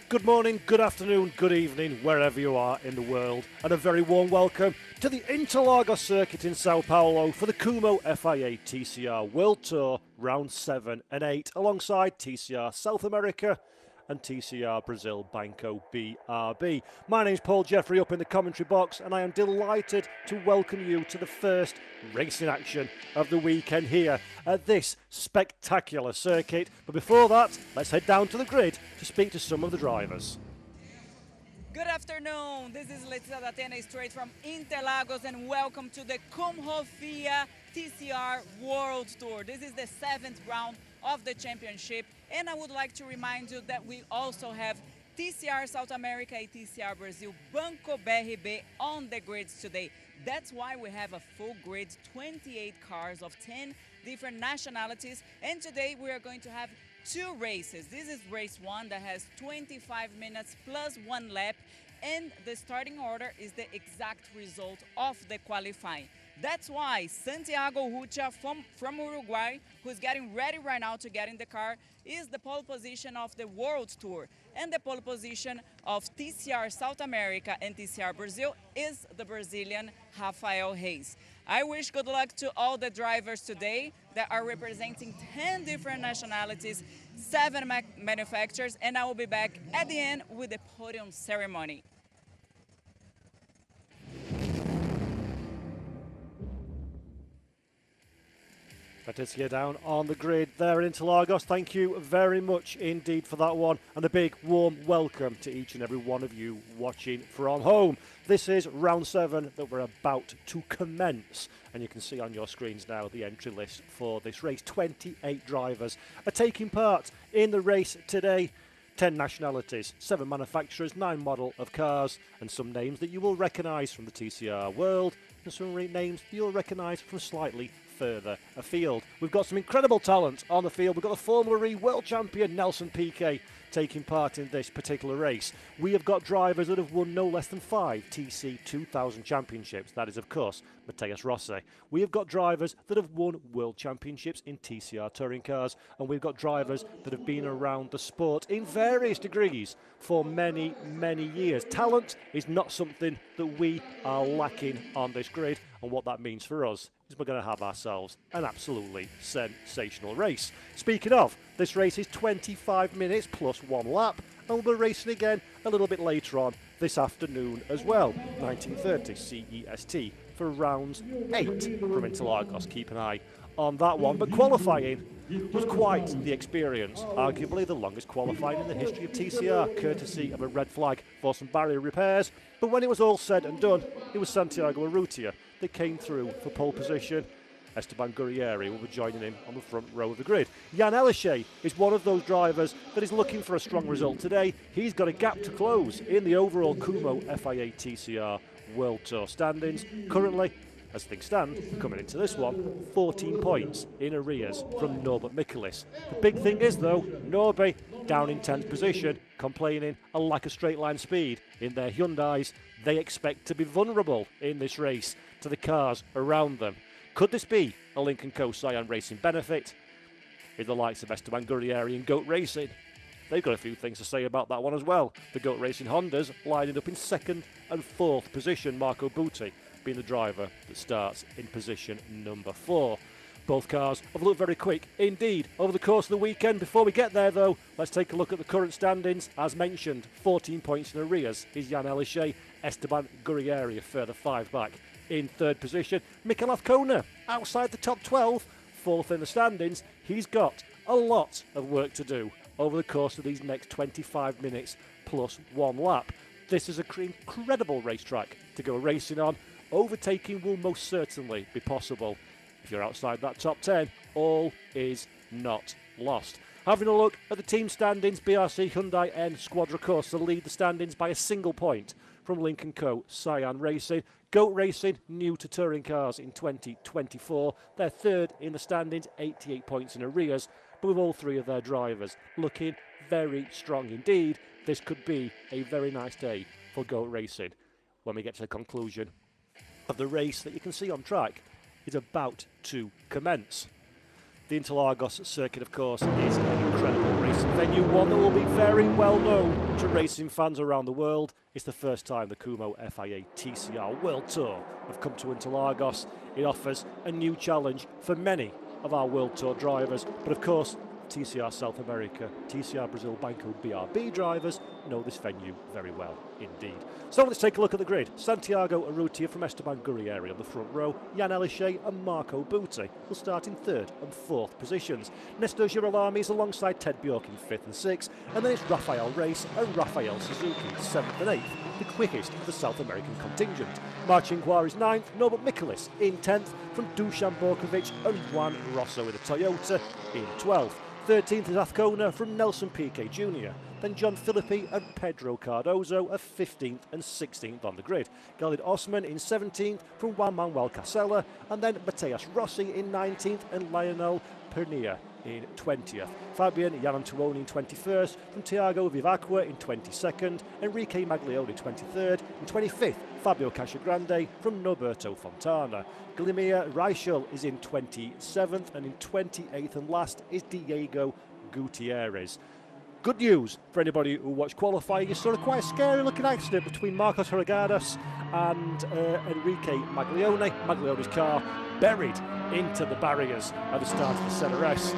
Good morning, good afternoon, good evening, wherever you are in the world, and a very warm welcome to the Interlagos circuit in Sao Paulo for the Kumho FIA TCR World Tour Round 7 and 8, alongside TCR South America and TCR Brazil Banco BRB. My name's Paul Jeffrey up in the commentary box, and I am delighted to welcome you to the first racing action of the weekend here at this spectacular circuit. But before that, let's head down to the grid to speak to some of the drivers. Good afternoon, this is Letizia Datena straight from Interlagos, and welcome to the Kumho FIA TCR World Tour. This is the 7th round of the championship, and I would like to remind you that we also have TCR South America and TCR Brazil Banco BRB on the grids today. That's why we have a full grid, 28 cars of 10 different nationalities, and today we are going to have two races. This is race 1 that has 25 minutes plus 1 lap, and the starting order is the exact result of the qualifying. That's why Santiago Rucha from Uruguay, who's getting ready right now to get in the car, is the pole position of the World Tour. And the pole position of TCR South America and TCR Brazil is the Brazilian Rafael Reis. I wish good luck to all the drivers today that are representing 10 different nationalities, 7 manufacturers, and I will be back at the end with the podium ceremony. Letizia down on the grid there in Interlagos. Thank you very much indeed for that one, and a big warm welcome to each and every one of you watching from home. This is round 7 that we're about to commence, and you can see on your screens now the entry list for this race. 28 drivers are taking part in the race today. 10 nationalities, 7 manufacturers, 9 model of cars, and some names that you will recognise from the TCR world, and some names you'll recognise from slightly further afield. We've got some incredible talent on the field. We've got the Formula E world champion Nelson Piquet taking part in this particular race. We have got drivers that have won no less than 5 TC 2000 championships. That is, of course, Matthias Rossi. We have got drivers that have won world championships in TCR touring cars, and we've got drivers that have been around the sport in various degrees for many, many years. Talent is not something that we are lacking on this grid, and what that means for us is we're going to have ourselves an absolutely sensational race. Speaking of, this race is 25 minutes plus 1 lap, and we'll be racing again a little bit later on this afternoon as well, 1930 CEST for rounds 8 from Interlagos. Keep an eye on that one. But qualifying was quite the experience, arguably the longest qualifying in the history of TCR, courtesy of a red flag for some barrier repairs. But when it was all said and done, it was Santiago Rucha that came through for pole position. Esteban Gurrieri will be joining him on the front row of the grid. Jan Elische is one of those drivers that is looking for a strong result today. He's got a gap to close in the overall Kumho FIA TCR World Tour standings. Currently, as things stand, coming into this one, 14 points in arrears from Norbert Michaelis. The big thing is, though, Norby down in 10th position, complaining a lack of straight line speed in their Hyundais. They expect to be vulnerable in this race to the cars around them. Could this be a Lincoln Co. Cyan Racing benefit? With the likes of Esteban Gurrieri and Goat Racing, they've got a few things to say about that one as well. The Goat Racing Hondas lining up in 2nd and 4th position, Marco Butti being the driver that starts in position number 4. Both cars have looked very quick indeed over the course of the weekend. Before we get there, though, let's take a look at the current standings. As mentioned, 14 points in arrears is Jan Elische. Esteban Gurrieri a further 5 back in 3rd position. Mikel Azcona outside the top 12, 4th in the standings. He's got a lot of work to do over the course of these next 25 minutes plus 1 lap. This is an incredible racetrack to go racing on. Overtaking will most certainly be possible. If you're outside that top 10, all is not lost. Having a look at the team standings, BRC Hyundai N Squadra Corsa lead the standings by a single point from Lincoln Co. Cyan Racing. Goat Racing, new to touring cars in 2024. They're 3rd in the standings, 88 points in arrears, but with all 3 of their drivers looking very strong indeed. This could be a very nice day for Goat Racing when we get to the conclusion of the race that you can see on track is about to commence. The Interlagos circuit, of course, is an incredible racing venue, one that will be very well known to racing fans around the world. It's the first time the Kumho FIA TCR World Tour have come to Interlagos. It offers a new challenge for many of our World Tour drivers, but of course, TCR South America, TCR Brazil, Banco BRB drivers know this venue very well indeed. So let's take a look at the grid. Santiago Urrutia from Esteban Gurrieri on the front row. Jan Elishay and Marco Butti will start in third and fourth positions. Nestor Girolami is alongside Ted Bjork in fifth and sixth, and then it's Rafael Reis and Rafael Suzuki seventh and eighth, the quickest of the South American contingent. Marcinguar is ninth, Norbert Mikulis in 10th, from Dusan Borkovic and Juan Rosso with a Toyota in 12th. 13th is Azcona from Nelson Piquet Jr. Then John Philippi and Pedro Cardozo are 15th and 16th on the grid. Khalid Osman in 17th from Juan Manuel Casella, and then Mateus Rossi in 19th and Lionel Pernia in 20th. Fabian Iannuone in 21st, from Thiago Vivacqua in 22nd, Enrique Maglione 23rd, and 25th Fabio Casagrande from Norberto Fontana. Glimir Reichel is in 27th, and in 28th and last is Diego Gutierrez. Good news for anybody who watched qualifying. You saw a quite scary looking accident between Marcos Hurgadas and Enrique Maglione. Maglione's car buried into the barriers at the start of the CRS.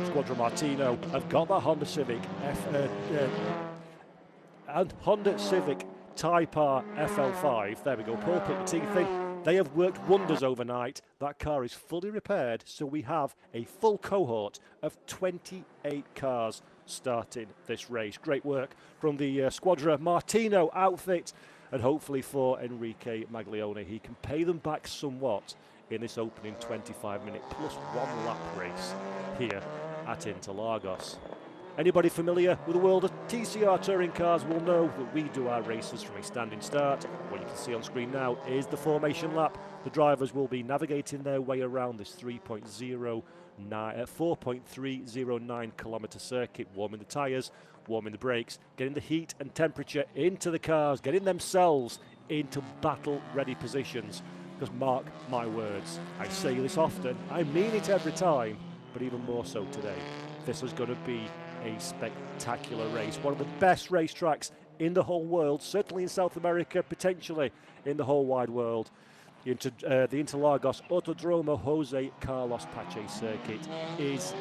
Squadra Martino have got that Honda Civic and Honda Civic Type R FL5. There we go, Paul, put your teeth in. They have worked wonders overnight. That car is fully repaired, so we have a full cohort of 28 cars starting this race. Great work from the Squadra Martino outfit, and hopefully for Enrique Maglione, he can pay them back somewhat in this opening 25-minute plus one lap race here at Interlagos. Anybody familiar with the world of TCR touring cars will know that we do our races from a standing start. What you can see on screen now is the formation lap. The drivers will be navigating their way around this 4.309 kilometre circuit, warming the tyres, warming the brakes, getting the heat and temperature into the cars, getting themselves into battle-ready positions. Because mark my words, I say this often, I mean it every time, but even more so today. This is going to be a spectacular race, one of the best racetracks in the whole world, certainly in South America, potentially in the whole wide world. The Interlagos Autodromo Jose Carlos Pache circuit is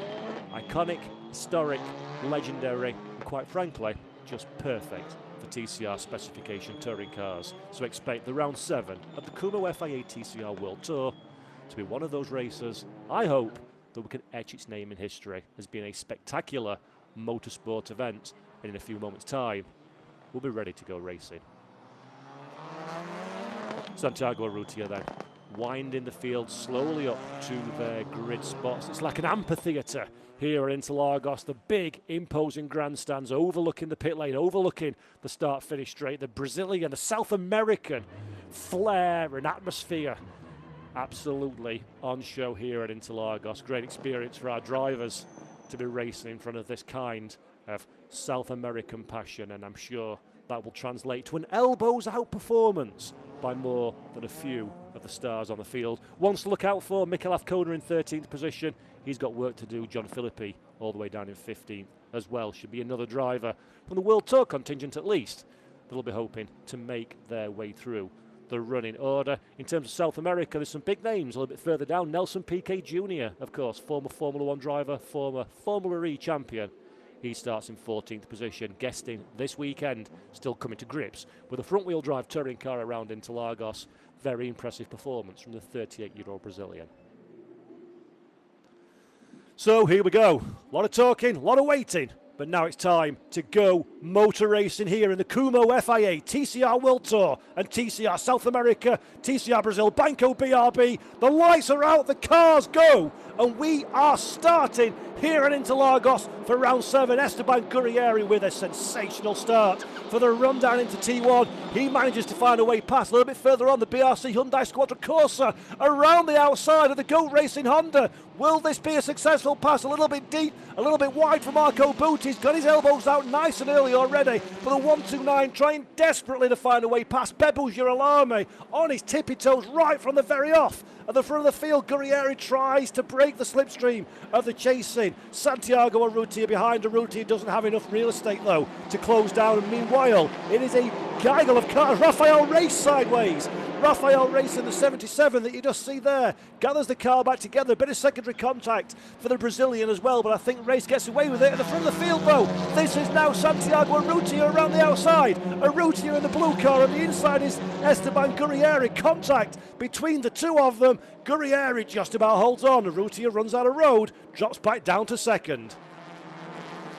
iconic, historic, legendary, and quite frankly, just perfect for TCR specification touring cars. So expect the round 7 of the Kumho FIA TCR World Tour to be one of those races, I hope, that we can etch its name in history as being a spectacular motorsport event, and in a few moments' time, we'll be ready to go racing. Santiago Urrutia then winding the field slowly up to their grid spots. It's like an amphitheatre here at Interlagos. The big, imposing grandstands overlooking the pit lane, overlooking the start-finish straight. The Brazilian, the South American flair and atmosphere absolutely on show here at Interlagos. Great experience for our drivers to be racing in front of this kind of South American passion, and I'm sure that will translate to an elbows-out performance by more than a few of the stars on the field. Ones to look out for, Mikel Azcona in 13th position. He's got work to do. John Philippi all the way down in 15th as well. Should be another driver from the World Tour contingent at least that'll be hoping to make their way through the running order. In terms of South America, there's some big names a little bit further down. Nelson Piquet Jr., of course, former Formula 1 driver, former Formula E champion. He starts in 14th position, guesting this weekend, still coming to grips with a front-wheel drive touring car around Interlagos. Very impressive performance from the 38-year-old Brazilian. So here we go. A lot of talking, a lot of waiting. But now it's time to go motor racing here in the Kumho FIA TCR World Tour and TCR South America, TCR Brazil, Banco BRB. The lights are out, the cars go, and we are starting here at Interlagos for round 7. Esteban Gurrieri with a sensational start for the run down into T1. He manages to find a way past a little bit further on the BRC Hyundai Squadra Corsa around the outside of the Goat Racing Honda. Will this be a successful pass? A little bit deep, a little bit wide for Marco Butti. He's got his elbows out nice and early already, but the 129 trying desperately to find a way past Bebel Girolami on his tippy toes right from the very off. At the front of the field, Gurrieri tries to break the slipstream of the chasing Santiago Urrutia behind. Urrutia doesn't have enough real estate though to close down, and meanwhile it is a gaggle of cars. Rafael Reis sideways. Rafael Reis in the 77 that you just see there gathers the car back together. A bit of secondary contact for the Brazilian as well, but I think Reis gets away with it. At the front of the field though, this is now Santiago Urrutia around the outside. Urrutia in the blue car, and the inside is Esteban Gurrieri. Contact between the two of them. Gurrieri just about holds on. Urrutia runs out of road, drops back down to second.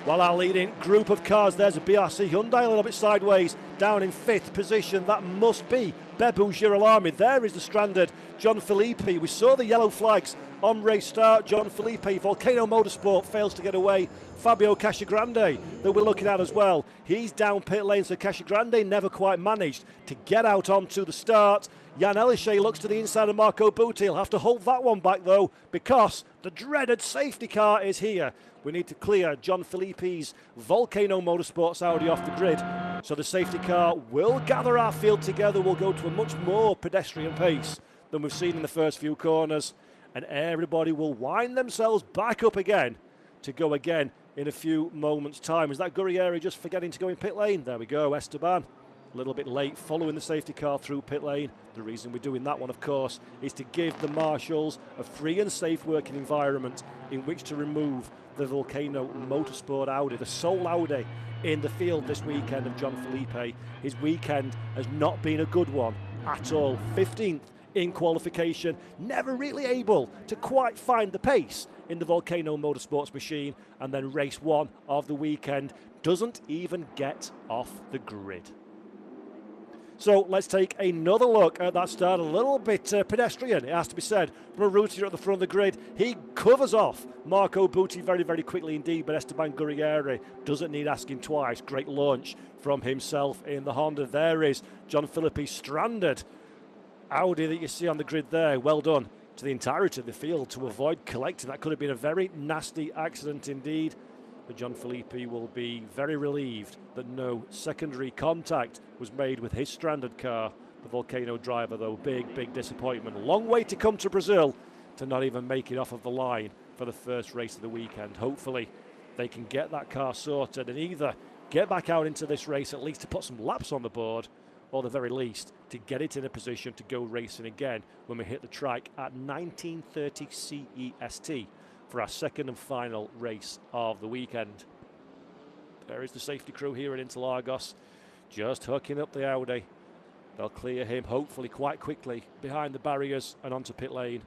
While our leading group of cars, there's a BRC Hyundai a little bit sideways, down in 5th position. That must be Bebel Girolami. There is the stranded John Filippi. We saw the yellow flags on race start. John Filippi, Volcano Motorsport fails to get away. Fabio Casagrande that we're looking at as well. He's down pit lane, so Casagrande never quite managed to get out onto the start. Jan Elishay looks to the inside of Marco Butti. He'll have to hold that one back though, because the dreaded safety car is here. We need to clear John Filippi's Volcano Motorsports Audi off the grid. So the safety car will gather our field together. We'll go to a much more pedestrian pace than we've seen in the first few corners. And everybody will wind themselves back up again to go again in a few moments' time. Is that Gurrieri just forgetting to go in pit lane? There we go, Esteban. A little bit late following the safety car through pit lane. The reason we're doing that one, of course, is to give the marshals a free and safe working environment in which to remove the Volcano Motorsport Audi, the sole Audi in the field this weekend of John Filippi. His weekend has not been a good one at all. 15th in qualification, never really able to quite find the pace in the Volcano Motorsports machine, and then race one of the weekend doesn't even get off the grid. So let's take another look at that start. A little bit pedestrian, it has to be said, from Urrutia at the front of the grid. He covers off Marco Butti very, very quickly indeed, but Esteban Gurrieri doesn't need asking twice. Great launch from himself in the Honda. There is John Filippi stranded. Audi that you see on the grid there. Well done to the entirety of the field to avoid collecting. That could have been a very nasty accident indeed. But John Filippi will be very relieved that no secondary contact was made with his stranded car. The Volcano driver, though, big disappointment. Long way to come to Brazil to not even make it off of the line for the first race of the weekend. Hopefully they can get that car sorted and either get back out into this race, at least to put some laps on the board, or the very least to get it in a position to go racing again when we hit the track at 19:30 CEST. For our second and final race of the weekend. There is the safety crew here at Interlagos, just hooking up the Audi. They'll clear him, hopefully quite quickly, behind the barriers and onto pit lane.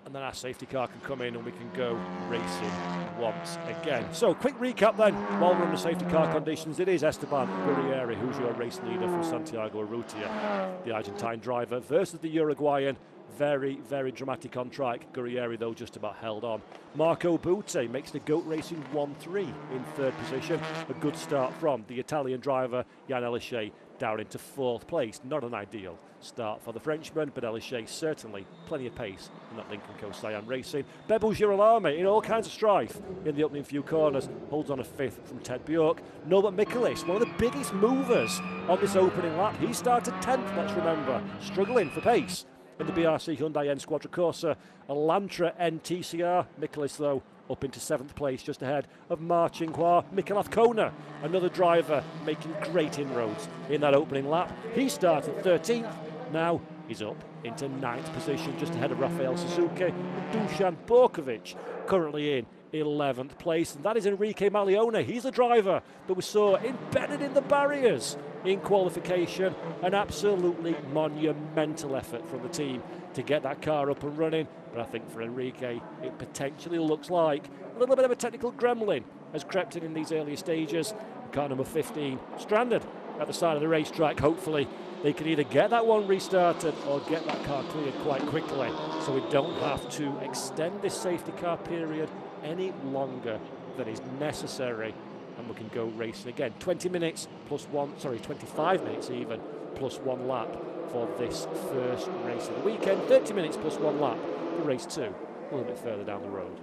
And then our safety car can come in and we can go racing once again. So, quick recap then, while we're under safety car conditions. It is Esteban Gurrieri, who's your race leader from Santiago Urrutia, the Argentine driver, versus the Uruguayan. Very, very dramatic on track. Gurrieri, though, just about held on. Marco Butti makes the GOAT Racing 1-3 in 3rd position. A good start from the Italian driver, Jan Elishay, down into 4th place. Not an ideal start for the Frenchman, but Elishay certainly plenty of pace in that Lincoln Co. Cyan Racing. Bebel Girolami in all kinds of strife in the opening few corners, holds on a 5th from Ted Bjork. Norbert Michaelis, one of the biggest movers on this opening lap. He started 10th, let's remember, struggling for pace in the BRC Hyundai N Squadra Corsa, a Lantra N TCR. Michaelis, though, up into 7th place, just ahead of Marcin Hua. Mikel Azcona, another driver, making great inroads in that opening lap. He started 13th, now he's up into 9th position, just ahead of Rafael Suzuki. Dusan Borkovic, currently in 11th place, and that is Enrique Maglione. He's the driver that we saw embedded in the barriers in qualification. An absolutely monumental effort from the team to get that car up and running, but I think for Enrique it potentially looks like a little bit of a technical gremlin has crept in these earlier stages. Car number 15 stranded at the side of the racetrack. Hopefully they can either get that one restarted or get that car cleared quite quickly, so we don't have to extend this safety car period any longer than is necessary, and we can go racing again. 20 minutes plus one, 25 minutes even, plus one lap for this first race of the weekend. 30 minutes plus one lap for race 2, a little bit further down the road.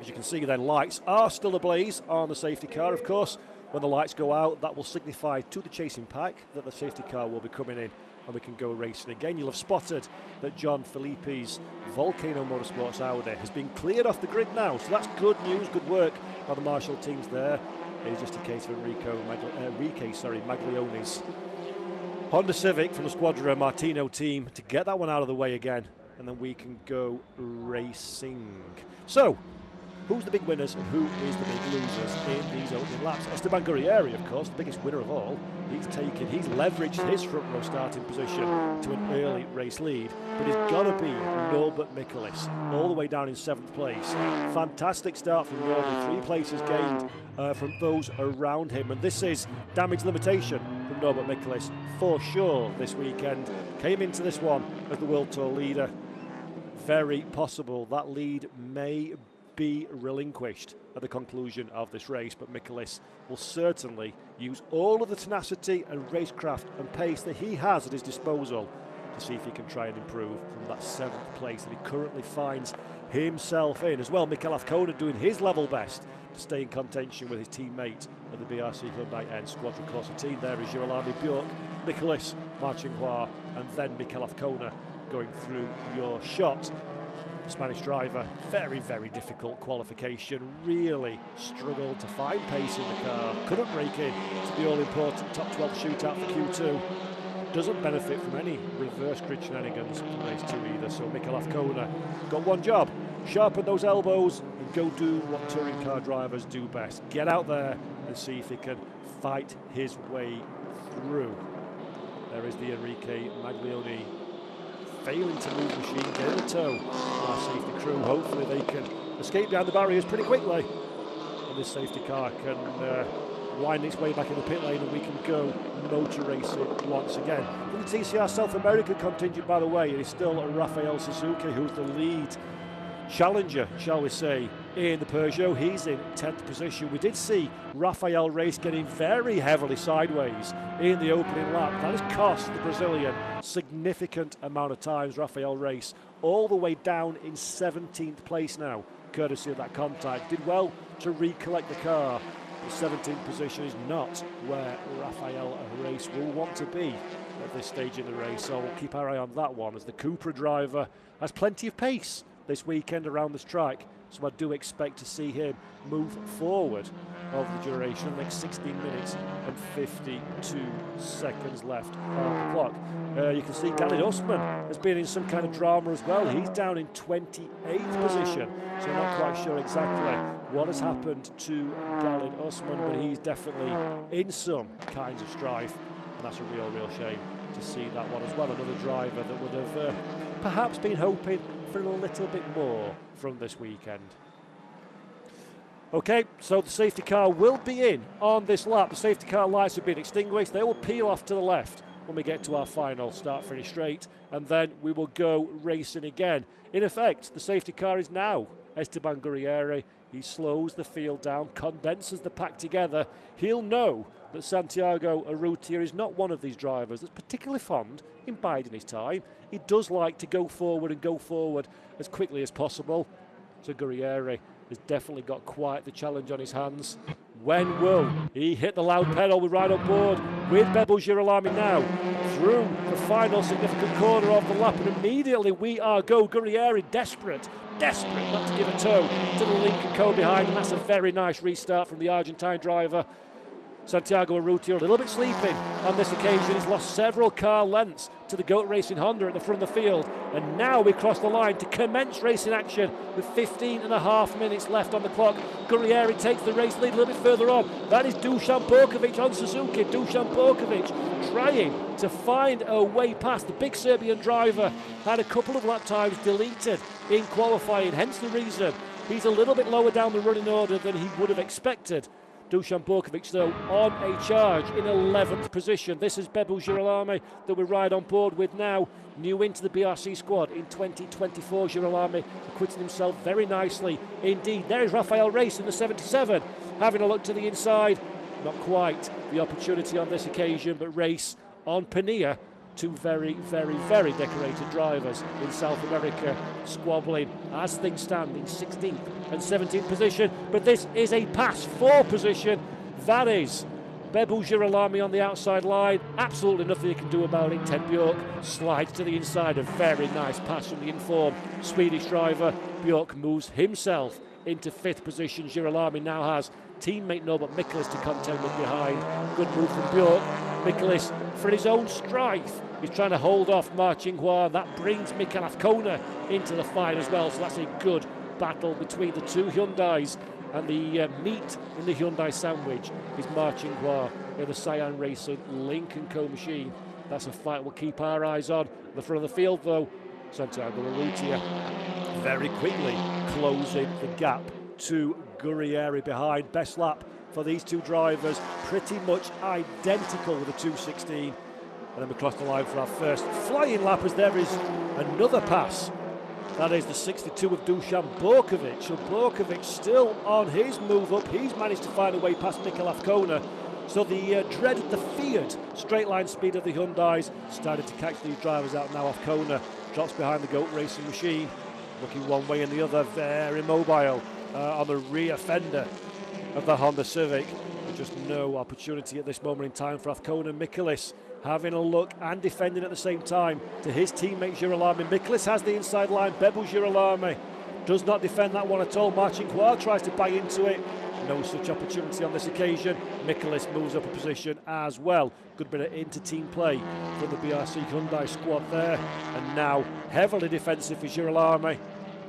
As you can see then, lights are still ablaze on the safety car. Of course, when the lights go out, that will signify to the chasing pack that the safety car will be coming in and we can go racing again. You'll have spotted that John Filippi's Volcano Motorsports Audi has been cleared off the grid now, so that's good news, good work by the Marshall teams there. It's just a case of Enrique Maglioni's Honda Civic from the Squadra Martino team to get that one out of the way again, and then we can go racing. So, who's the big winners and who is the big losers in these opening laps? Esteban Guerrieri, of course, the biggest winner of all. He's leveraged his front row starting position to an early race lead, but it's got to be Norbert Michaelis, all the way down in 7th place. Fantastic start from Norbert, 3 places gained from those around him, and this is damage limitation from Norbert Michaelis for sure this weekend. Came into this one as the World Tour leader. Very possible that lead may be relinquished at the conclusion of this race, but Michaelis will certainly use all of the tenacity and racecraft and pace that he has at his disposal to see if he can try and improve from that 7th place that he currently finds himself in. As well, Mikel Azcona doing his level best to stay in contention with his teammate at the BRC Hyundai N Squadron Corsa team. There is Girolami Bjork, Michaelis, Marchinghua, and then Mikel Azcona going through your shot. Spanish driver, very, very difficult qualification, really struggled to find pace in the car, couldn't break in to the all-important top 12 shootout for Q2. Doesn't benefit from any reverse grid shenanigans in race 2 either, so Mikel Azcona got one job: sharpen those elbows and go do what touring car drivers do best. Get out there and see if he can fight his way through. There is the Enrique Maglioni failing to move the machine, get in the tow. Our safety crew, hopefully they can escape behind the barriers pretty quickly, and this safety car can wind its way back in the pit lane and we can go motor racing once again. For the TCR South America contingent, by the way, it is still Rafael Suzuki who's the lead challenger, shall we say, in the Peugeot. He's in 10th position. We did see Rafael race getting very heavily sideways in the opening lap. That has cost the Brazilian significant amount of times. Rafael race all the way down in 17th place now, courtesy of that contact. Did well to recollect the car. The 17th position is not where Rafael race will want to be at this stage in the race, so we'll keep our eye on that one as the Cupra driver has plenty of pace this weekend around this track, so I do expect to see him move forward of the duration. The next 16 minutes and 52 seconds left on the clock. You can see Galin Osman has been in some kind of drama as well. He's down in 28th position, so I'm not quite sure exactly what has happened to Galin Osman, but he's definitely in some kinds of strife, and that's a real shame to see that one as well. Another driver that would have perhaps been hoping for a little bit more from this weekend. Okay, so the safety car will be in on this lap. The safety car lights have been extinguished. They will peel off to the left when we get to our final start-finish straight, and then we will go racing again. In effect, the safety car is now Esteban Guerrieri. He slows the field down, condenses the pack together. He'll know that Santiago Urrutia is not one of these drivers that's particularly fond in biding his time. He does like to go forward as quickly as possible. So Guerrieri has definitely got quite the challenge on his hands. When will he hit the loud pedal? We ride on board with Bebo Girolami now through the final significant corner of the lap, and immediately we are go. Guerrieri desperate not to give a toe to the Lincoln Co behind, and that's a very nice restart from the Argentine driver. Santiago Urrutia a little bit sleeping on this occasion. He's lost several car lengths to the Goat Racing Honda at the front of the field. And now we cross the line to commence racing action with 15.5 minutes left on the clock. Guerrieri takes the race lead a little bit further on. That is Dusan Borkovic on Suzuki. Dusan Borkovic trying to find a way past. The big Serbian driver had a couple of lap times deleted in qualifying, hence the reason he's a little bit lower down the running order than he would have expected. Dusan Borkovic, though, on a charge in 11th position. This is Bebo Girolami that we ride on board with now, new into the BRC squad in 2024. Girolami acquitting himself very nicely indeed. There is Rafael Race in the 77, having a look to the inside. Not quite the opportunity on this occasion, but Race on Pania two very, very, very decorated drivers in South America squabbling as things stand in 16th and 17th position. But this is a pass for position. That is Bebel Girolami on the outside line. Absolutely nothing he can do about it. Ted Bjork slides to the inside. A very nice pass from the informed Swedish driver. Bjork moves himself into 5th position. Girolami now has teammate Norbert Mikkelis to contend with behind. Good move from Bjork. Mikkelis, for his own strife, he's trying to hold off Ma Qinghua. That brings Mikel Azcona into the fight as well. So that's a good battle between the two Hyundais. And the meat in the Hyundai sandwich is Ma Qinghua in the Cyan Racing Link & Co machine. That's a fight we'll keep our eyes on. The front of the field, though, Santiago Urrutia very quickly closing the gap to Gurrieri behind. Best lap for these two drivers, pretty much identical with the 2:16. And then we cross the line for our first flying lap as there is another pass. That is the 62 of Dusan Borkovic. So Borkovic still on his move up. He's managed to find a way past Mikel Azcona. So the dreaded, the feared straight line speed of the Hyundais started to catch these drivers out now. Azcona drops behind the GOAT Racing machine, looking one way and the other, very mobile on the rear fender of the Honda Civic. Just no opportunity at this moment in time for Azcona. Mikkelis having a look and defending at the same time to his teammate Girolami. Mikkelis has the inside line. Bebel Girolami does not defend that one at all. Ma Qinghua tries to bang into it. No such opportunity on this occasion. Mikkelis moves up a position as well. Good bit of inter-team play from the BRC Hyundai squad there. And now heavily defensive for Girolami.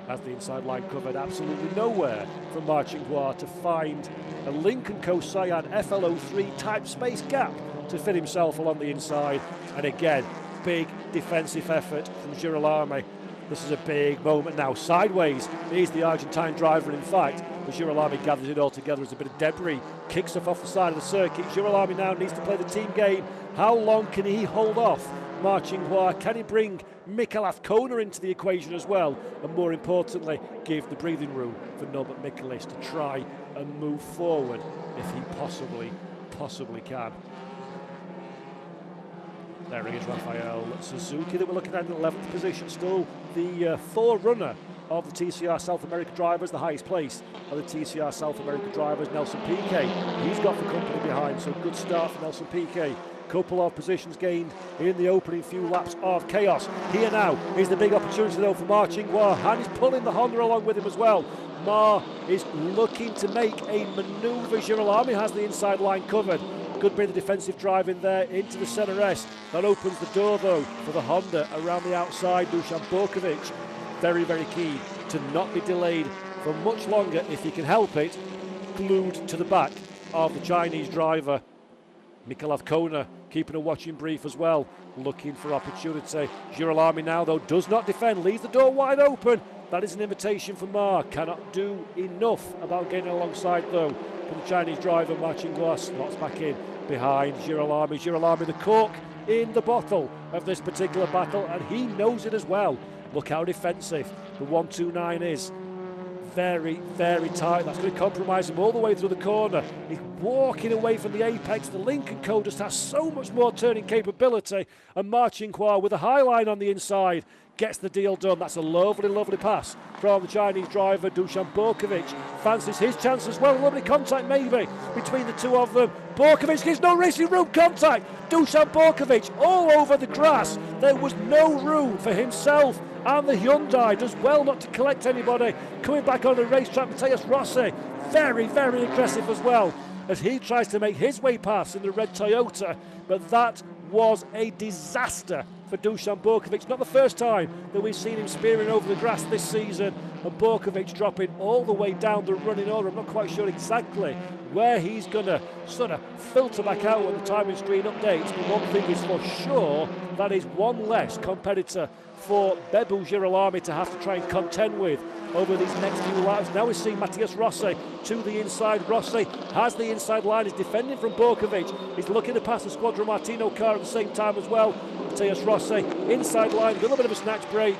Has the inside line covered. Absolutely nowhere from Ma Qinghua to find a Link & Co Cyan FLO3 type space gap to fit himself along the inside. And again, big defensive effort from Girolami. This is a big moment now. Sideways is the Argentine driver, in fact, but Girolami gathers it all together as a bit of debris kicks off the side of the circuit. Girolami now needs to play the team game. How long can he hold off Ma Qinghua? Can he bring Mikel Azcona into the equation as well? And more importantly, give the breathing room for Norbert Mikkelis to try and move forward if he possibly can. There he is, Rafael Suzuki, that we're looking at in the 11th position, still the forerunner of the TCR South America drivers, the highest place of the TCR South America drivers, Nelson Piquet. He's got the company behind, so good start for Nelson Piquet. Couple of positions gained in the opening few laps of chaos. Here now is the big opportunity though for Ma Qinghua, and he's pulling the Honda along with him as well. Ma is looking to make a manoeuvre. Girolami has the inside line covered. Good bit of defensive drive in there into the centre S. That opens the door though for the Honda around the outside. Dusan Borkovic very, very keen to not be delayed for much longer if he can help it. Glued to the back of the Chinese driver. Mikel Azcona keeping a watching brief as well, looking for opportunity. Girolami now though does not defend, leaves the door wide open. That is an invitation for Ma. Cannot do enough about getting alongside though for the Chinese driver. Ma Qinghua slots back in behind Girolami. Girolami the cork in the bottle of this particular battle, and he knows it as well. Look how defensive the 129 is. Very, very tight. That's going to compromise him all the way through the corner. He's walking away from the apex. The Link & Co just has so much more turning capability. And Ma Qinghua with a high line on the inside gets the deal done. That's a lovely, lovely pass from the Chinese driver. Dusan Borkovic fancies his chance as well. Lovely contact maybe between the two of them. Borkovic gives no racing room. Contact. Dusan Borkovic all over the grass. There was no room for himself, and the Hyundai does well not to collect anybody. Coming back on the racetrack, Matheus Rossi, very, very aggressive as well as he tries to make his way past in the red Toyota. But that was a disaster for Dusan Borkovic. Not the first time that we've seen him spearing over the grass this season, and Borkovic dropping all the way down the running order. I'm not quite sure exactly where he's going to sort of filter back out when the timing screen updates, but one thing is for sure, that is one less competitor for Bebel Girolami to have to try and contend with over these next few laps. Now we're seeing Matheus Rossi to the inside. Rossi has the inside line, he's defending from Borkovic. He's looking to pass the Squadron Martino car at the same time as well. Matheus Rossi, inside line, a little bit of a snatch break.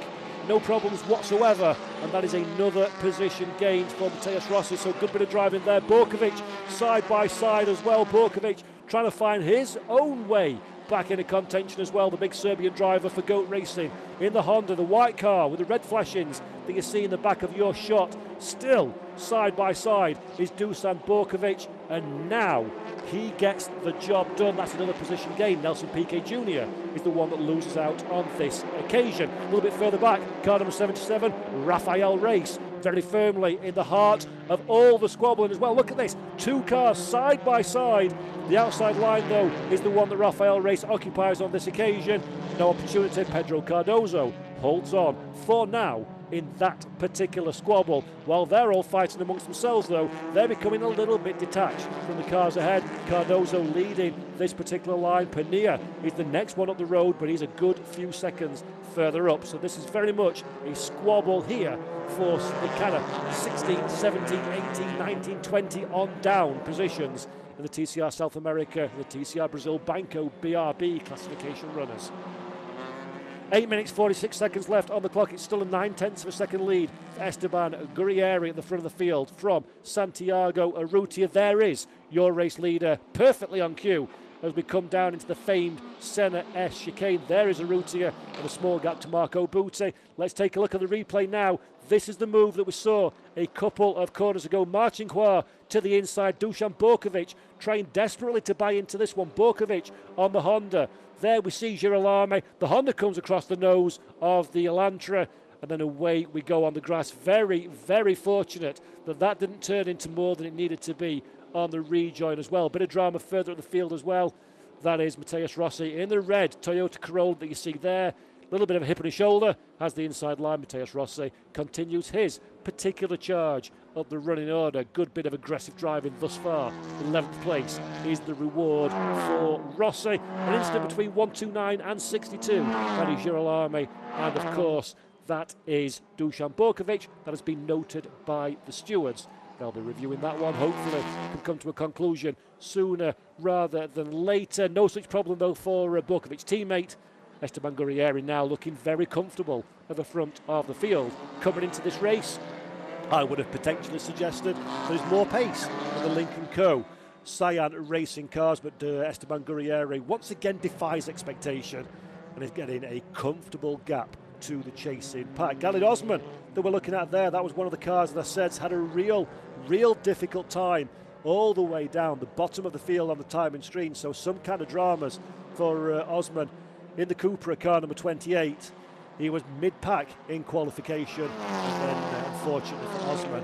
No problems whatsoever, and that is another position gained for Matheus Rossi, so good bit of driving there. Borkovic side by side as well. Borkovic trying to find his own way back into contention as well. The big Serbian driver for Goat Racing in the Honda, the white car with the red flashings that you see in the back of your shot. Still side by side is Dusan Borkovic, and now he gets the job done. That's another position gain. Nelson Piquet Jr. is the one that loses out on this occasion. A little bit further back, car number 77, Rafael Race, very firmly in the heart of all the squabbling as well. Look at this, two cars side by side. The outside line, though, is the one that Rafael Race occupies on this occasion. No opportunity. Pedro Cardozo holds on for now in that particular squabble. While they're all fighting amongst themselves, though, they're becoming a little bit detached from the cars ahead. Cardozo leading this particular line. Pania is the next one up the road, but he's a good few seconds further up. So this is very much a squabble here for the kind of 16, 17, 18, 19, 20 on down positions in the TCR South America, the TCR Brazil Banco BRB classification runners. 8 minutes 46 seconds left on the clock. It's still a 9/10 of a second lead for Esteban Gurrieri at the front of the field from Santiago Urrutia. There is your race leader, perfectly on cue as we come down into the famed Senna S chicane. There is Urrutia and a small gap to Marco Butti. Let's take a look at the replay now. This is the move that we saw a couple of corners ago. Marcin Hua to the inside. Dusan Borkovic trying desperately to buy into this one. Borkovic on the Honda. There we see Girolamo. The Honda comes across the nose of the Elantra, and then away we go on the grass. Very, very fortunate that that didn't turn into more than it needed to be on the rejoin as well. Bit of drama further up the field as well. That is Matheus Rossi in the red Toyota Corolla that you see there. A little bit of a hip on his shoulder, has the inside line. Matheus Rossi continues his particular charge up the running order. Good bit of aggressive driving thus far. 11th place is the reward for Rossi. An instant between 129 and 62. That is Girolamo, and of course that is Dusan Borkovic. That has been noted by the stewards. They'll be reviewing that one. Hopefully can come to a conclusion sooner rather than later. No such problem though for Borkovic's teammate. Esteban Gurrieri now looking very comfortable at the front of the field. Coming into this race, I would have potentially suggested there's more pace in the Lincoln Co. Cyan racing cars, but Esteban Gurrieri once again defies expectation and is getting a comfortable gap to the chasing pack. Galid Osman that we're looking at there, that was one of the cars that I said had a real difficult time all the way down the bottom of the field on the timing screen. So some kind of dramas for Osman in the Cupra car number 28. He was mid-pack in qualification, and then unfortunately for Osman,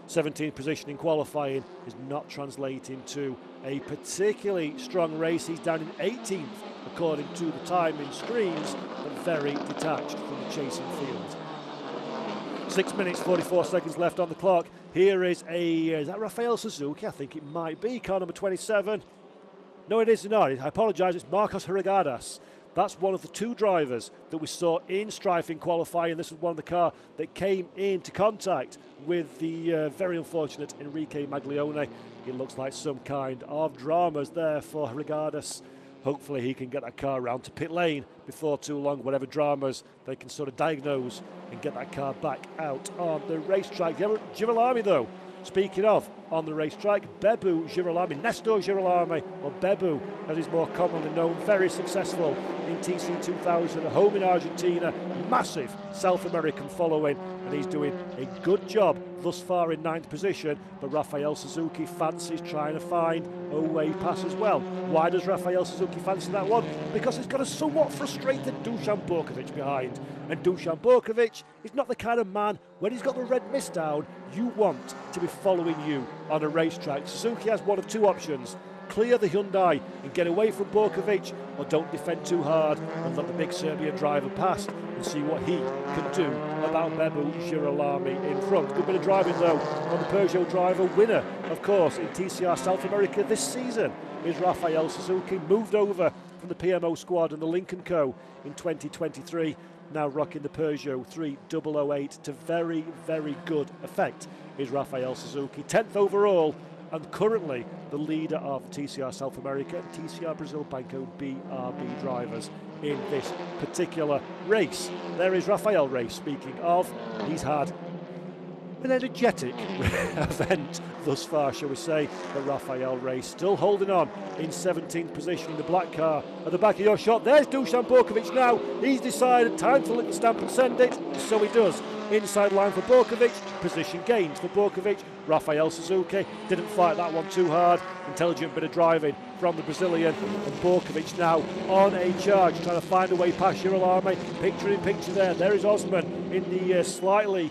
17th position in qualifying is not translating to a particularly strong race. He's down in 18th according to the timing screens, but very detached from the chasing field. 6 minutes 44 seconds left on the clock. Here is is that Rafael Suzuki? I think it might be, car number 27. No, it is not. I apologise, it's Marcos Hurrigadas. That's one of the two drivers that we saw in strife in qualifying. This was one of the car that came into contact with the very unfortunate Enrique Maglione. It looks like some kind of dramas there for Hurrigadas. Hopefully he can get that car around to pit lane before too long. Whatever dramas they can sort of diagnose and get that car back out on the racetrack. Girolamo though, speaking of on the racetrack, Bebu Girolamo, Nestor Girolamo, or Bebu as he's more commonly known, very successful in TC 2000, home in Argentina, massive South American following, and he's doing a good job thus far in 9th position, but Rafael Suzuki fancies trying to find a way pass as well. Why does Rafael Suzuki fancy that one? Because he's got a somewhat frustrated Dusan Borkovic behind, and Dusan Borkovic is not the kind of man, when he's got the red mist down, you want to be following you on a racetrack. Suzuki has one of two options: clear the Hyundai and get away from Borkovic, or don't defend too hard and let the big Serbian driver pass and see what he can do about Bebu Girolamo in front. Good bit of driving though on the Peugeot driver. Winner, of course, in TCR South America this season is Rafael Suzuki, moved over from the PMO squad and the Lincoln Co. in 2023. Now rocking the Peugeot 3008 to very, very good effect is Rafael Suzuki. 10th overall and currently the leader of TCR South America and TCR Brazil Banco BRB drivers in this particular race. There is Rafael Race. Speaking of, he's had an energetic event thus far, shall we say. But Rafael Reyes still holding on in 17th position in the black car. At the back of your shot, there's Dusan Borkovic now. He's decided time to lick the stamp and send it, so he does. Inside line for Borkovic, position gains for Borkovic. Rafael Suzuki didn't fight that one too hard. Intelligent bit of driving from the Brazilian. And Borkovic now on a charge, trying to find a way past Girolamo. Picture in picture there. There is Osman in the slightly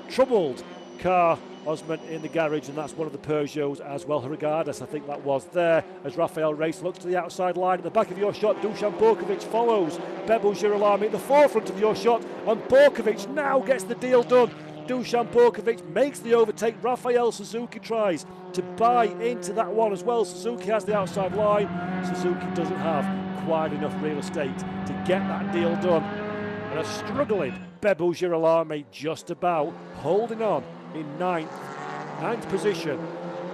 troubled car. Osman in the garage, and that's one of the Peugeots as well. Regardless, I think that was there as Rafael Reyes looks to the outside line. At the back of your shot, Dusan Borkovic follows Bebo Girolamo at the forefront of your shot, and Borkovic now gets the deal done. Dusan Borkovic makes the overtake. Rafael Suzuki tries to buy into that one as well. Suzuki has the outside line. Suzuki doesn't have quite enough real estate to get that deal done. And a struggling Bebo Girolamo just about holding on in ninth position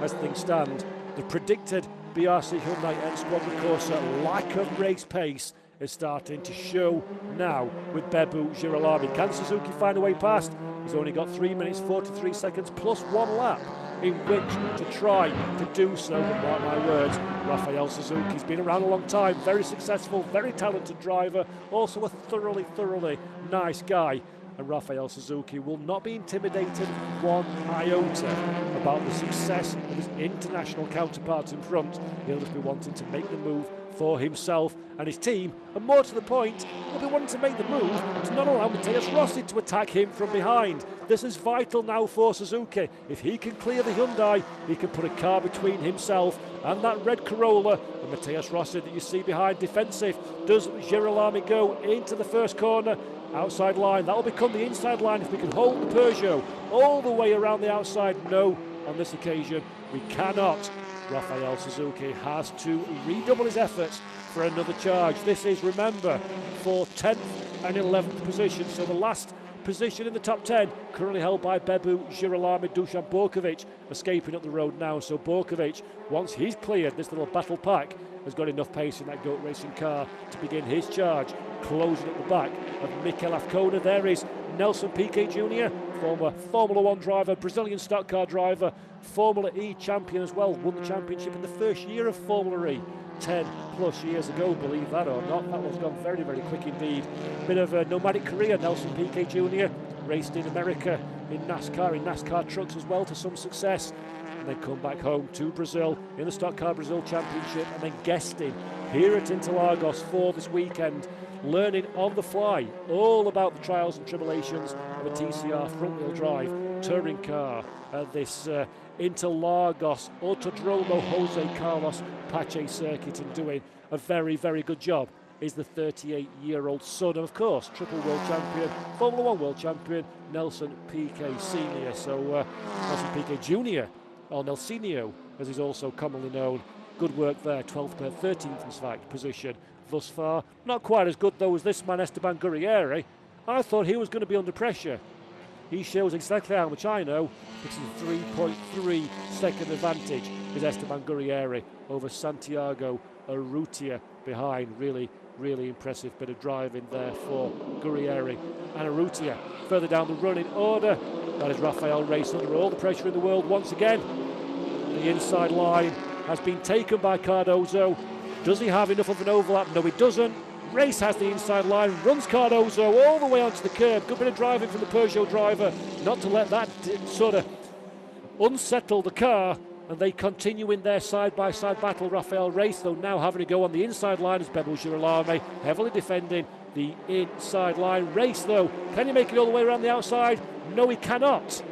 as things stand. The predicted BRC Hyundai N Squadron Corsa lack of race pace is starting to show now with Bebo Girolamo. Can Suzuki find a way past? He's only got 3 minutes 43 seconds plus 1 lap in which to try to do so. But mark my words, Rafael Suzuki's been around a long time, very successful, very talented driver, also a thoroughly nice guy. And Rafael Suzuki will not be intimidated one iota about the success of his international counterparts in front. He'll just be wanting to make the move for himself and his team, and more to the point, he'll be wanting to make the move to not allow Matthias Rossi to attack him from behind. This is vital now for Suzuki. If he can clear the Hyundai, he can put a car between himself and that red Corolla. And Matthias Rossi that you see behind defensive. Does Girolamo go into the first corner? Outside line, that will become the inside line if we can hold the Peugeot all the way around the outside. No, on this occasion we cannot. Rafael Suzuki has to redouble his efforts for another charge. This is, remember, for 10th and 11th position, so the last position in the top 10 currently held by Bebo Girolamo. Dusan Borkovic escaping up the road now, so Borkovic, once he's cleared this little battle pack, has got enough pace in that GOAT racing car to begin his charge, closing at the back of Mikel Afkona. There is Nelson Piquet Jr., former Formula 1 driver, Brazilian stock car driver, Formula E champion as well, won the championship in the first year of Formula E 10 plus years ago, believe that or not. That one's gone very quick indeed. Bit of a nomadic career, Nelson Piquet Jr. Raced in America in NASCAR trucks as well to some success, and then come back home to Brazil in the Stock Car Brazil Championship, and then guesting here at Interlagos for this weekend, learning on the fly all about the trials and tribulations of a TCR front-wheel drive touring car at this Interlagos Autodromo Jose Carlos Pache circuit, and doing a very good job is the 38-year-old son of course, triple world champion, Formula 1 world champion, Nelson Piquet Sr. So Nelson Piquet Jr., or Nelsinho as he's also commonly known. Good work there, 13th in fact position thus far. Not quite as good though as this man Esteban Gurrieri. I thought he was going to be under pressure. He shows exactly how much I know. It's a 3.3 second advantage is Esteban Gurrieri over Santiago Urrutia behind. Really impressive bit of driving there for Gurrieri and Urrutia. Further down the run in order, that is Rafael Reyes under all the pressure in the world once again. The inside line has been taken by Cardozo. Does he have enough of an overlap? No, he doesn't. Reyes has the inside line, runs Cardozo all the way onto the curb. Good bit of driving from the Peugeot driver, not to let that sort of unsettle the car, and they continue in their side-by-side battle. Rafael Reyes, though, now having to go on the inside line as Bebo Girolamo heavily defending the inside line. Reyes, though, can he make it all the way around the outside? No, he cannot.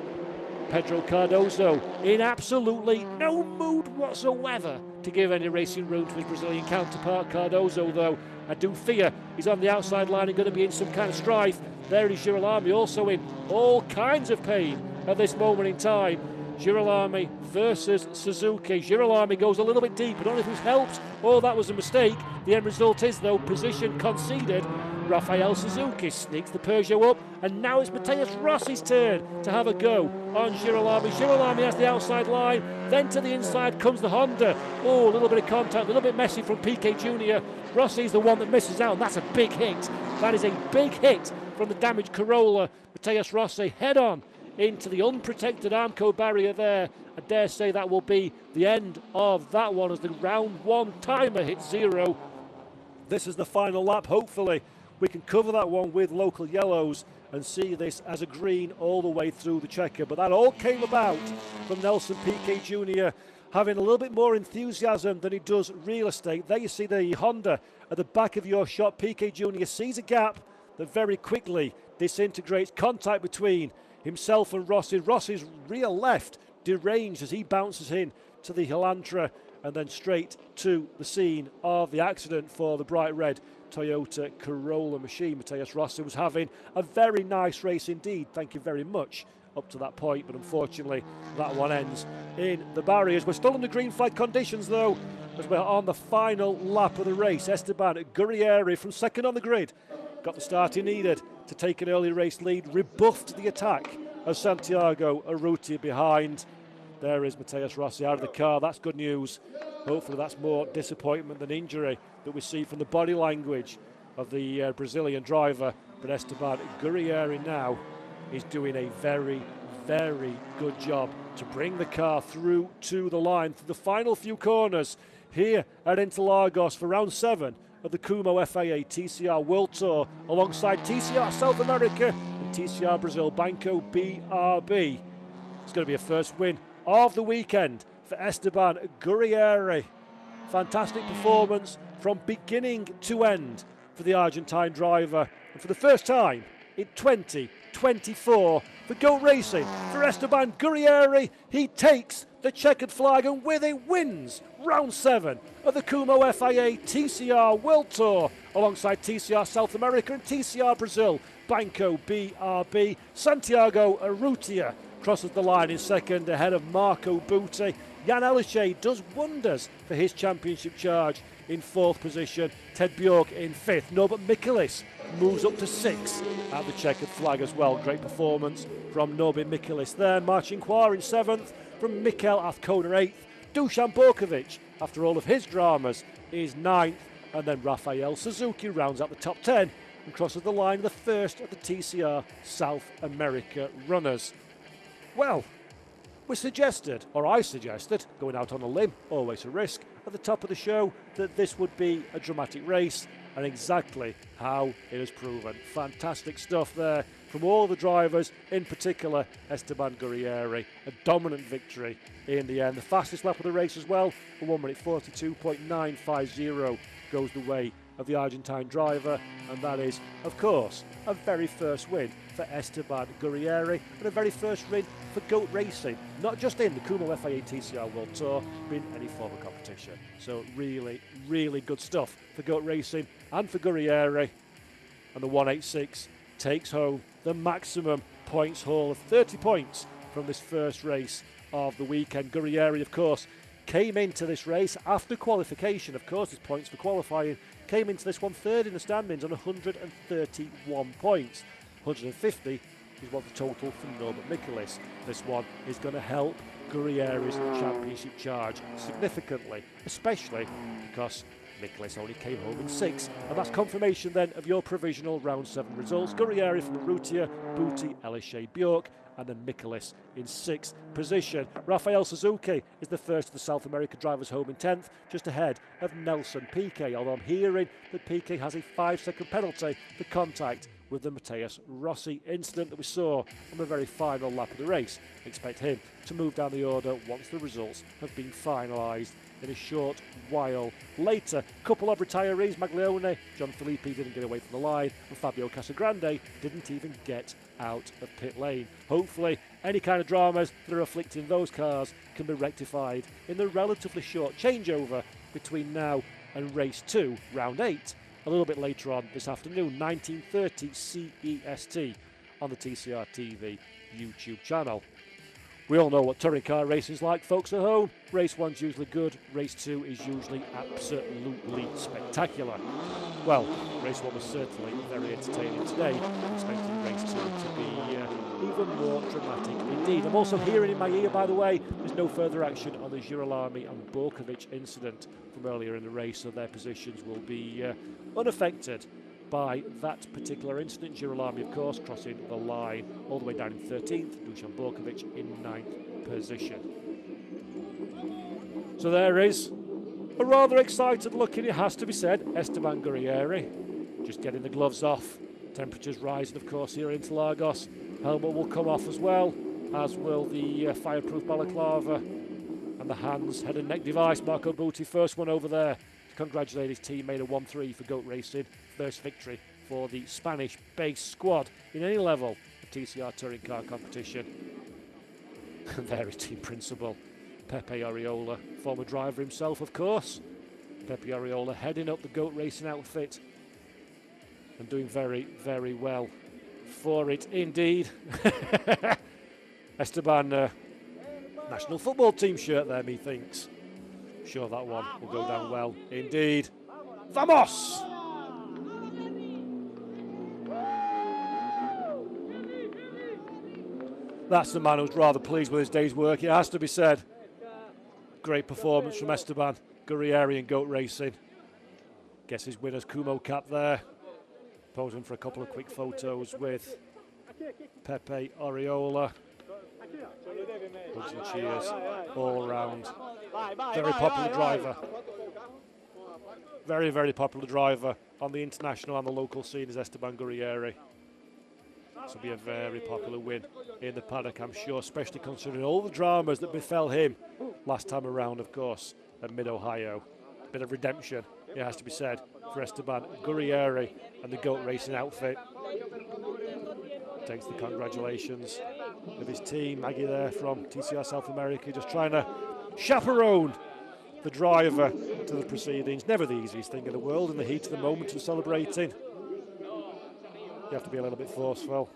Pedro Cardozo in absolutely no mood whatsoever to give any racing room to his Brazilian counterpart. Cardozo, though, I do fear he's on the outside line and going to be in some kind of strife. There is Girolamo, also in all kinds of pain at this moment in time. Girolamo versus Suzuki. Girolamo goes a little bit deep. I don't know if it helps or that was a mistake. The end result is, though, position conceded. Rafael Suzuki sneaks the Peugeot up, and now it's Matthias Rossi's turn to have a go on Girolamo. Girolamo has the outside line, then to the inside comes the Honda. Oh, a little bit of contact, a little bit messy from Piquet Jr. Rossi's the one that misses out, and that's a big hit. That is a big hit from the damaged Corolla. Matthias Rossi head on into the unprotected Armco barrier there. I dare say that will be the end of that one as the round 1 timer hits 0. This is the final lap. Hopefully we can cover that one with local yellows and see this as a green all the way through the checker. But that all came about from Nelson Piquet Jr. having a little bit more enthusiasm than he does real estate. There you see the Honda at the back of your shot. Piquet Jr. sees a gap that very quickly disintegrates. Contact between himself and Rossi. Rossi's rear left deranged as he bounces in to the Elantra and then straight to the scene of the accident for the bright red Toyota Corolla machine. Matthias Rossi was having a very nice race indeed, thank you very much, up to that point, but unfortunately that one ends in the barriers. We're still in the green flag conditions though, as we're on the final lap of the race. Esteban Guerrieri from second on the grid got the start he needed to take an early race lead, rebuffed the attack of Santiago Urrutia behind. There is Matthias Rossi out of the car. That's good news. Hopefully that's more disappointment than injury that we see from the body language of the Brazilian driver. But Esteban Guerrieri now is doing a very, very good job to bring the car through to the line for the final few corners here at Interlagos for round 7 of the Kumho FIA TCR World Tour alongside TCR South America and TCR Brazil Banco BRB. It's going to be a first win of the weekend for Esteban Guerrieri. Fantastic performance from beginning to end for the Argentine driver, and for the first time in 2024 for GOAT Racing for Esteban Guerrieri. He takes the checkered flag and with it wins round 7 of the Kumho FIA TCR World Tour alongside TCR South America and TCR Brazil Banco BRB. Santiago Urrutia crosses the line in second ahead of Marco Butti. Jan Elishay does wonders for his championship charge in 4th position. Ted Bjork in 5th. Norbert Mikulis moves up to 6th at the checkered flag as well. Great performance from Norbert Mikulis there. Marcin Kvar in 7th, from Mikel Azcona 8th. Dusan Borkovic, after all of his dramas, is 9th. And then Rafael Suzuki rounds out the top 10 and crosses the line, the first of the TCR South America runners. Well, we suggested, or I suggested, going out on a limb, always a risk, at the top of the show, that this would be a dramatic race, and exactly how it has proven. Fantastic stuff there from all the drivers, in particular Esteban Guerrieri. A dominant victory in the end. The fastest lap of the race as well, a 1 minute 42.950 goes the way of the Argentine driver, and that is, of course, a very first win for Esteban Guerrieri and a very first win for GOAT Racing, not just in the Kumho FIA TCR World Tour, but in any form of competition. So really, really good stuff for GOAT Racing and for Guerrieri, and the 186 takes home the maximum points haul of 30 points from this first race of the weekend. Guerrieri, of course, came into this race after qualification. Of course, his points for qualifying, came into this one third in the standings on 131 points. 150 is what the total for Norbert Mikulis. This one is going to help Guerrieri's championship charge significantly, especially because Mikulis only came home in 6th, and that's confirmation then of your provisional round 7 results. Guerrieri from Urrutia, Butti, Elishay, Bjork, and then Mikulis in 6th position. Rafael Suzuki is the first of the South America drivers home in 10th, just ahead of Nelson Piquet, although I'm hearing that Piquet has a 5-second penalty for contact with the Matthias Rossi incident that we saw on the very final lap of the race. Expect him to move down the order once the results have been finalised in a short while later. A couple of retirees, Maglione, John Filippi didn't get away from the line, and Fabio Casagrande didn't even get out of pit lane. Hopefully any kind of dramas that are afflicting those cars can be rectified in the relatively short changeover between now and race 2, round 8, a little bit later on this afternoon, 19:30 CEST on the TCR TV YouTube channel. We all know what touring car racing is like, folks at home. Race 1's usually good, race 2 is usually absolutely spectacular. Well, race 1 was certainly very entertaining today. I'm expecting race 2 to be even more dramatic indeed. I'm also hearing in my ear, by the way, there's no further action on the Girolami and Borkovic incident from earlier in the race, so their positions will be unaffected by that particular incident. Girolami, of course, crossing the line all the way down in 13th. Dusan Borkovic in 9th position. So there is a rather excited looking, it has to be said, Esteban Guerrieri. Just getting the gloves off. Temperatures rising, of course, here in Interlagos. Helmet will come off as well, as will the fireproof balaclava and the hands, head and neck device. Marco Butti, first one over there to congratulate his teammate, a 1-3 for Goat Racing. First victory for the Spanish-based squad in any level of TCR touring car competition. And there is team principal, Pepe Ariola, former driver himself, of course. Pepe Ariola heading up the Goat Racing outfit and doing very, very well for it indeed. Esteban, national football team shirt there, methinks. Sure that one will go down well indeed. Vamos! That's the man who's rather pleased with his day's work, it has to be said. Great performance from Esteban Guerrieri in Goat Racing. Guess his winner's Kumho cap there. Posing for a couple of quick photos with Pepe Ariola. Hugs and cheers all around. Very popular driver. Very, very popular driver on the international and the local scene is Esteban Guerrieri. This will be a very popular win in the paddock, I'm sure, especially considering all the dramas that befell him last time around, of course, at Mid-Ohio. A bit of redemption, it has to be said, for Esteban Guerrieri and the Goat Racing outfit. Takes the congratulations of his team. Maggie there from TCR South America, just trying to chaperone the driver to the proceedings. Never the easiest thing in the world in the heat of the moment of celebrating. You have to be a little bit forceful.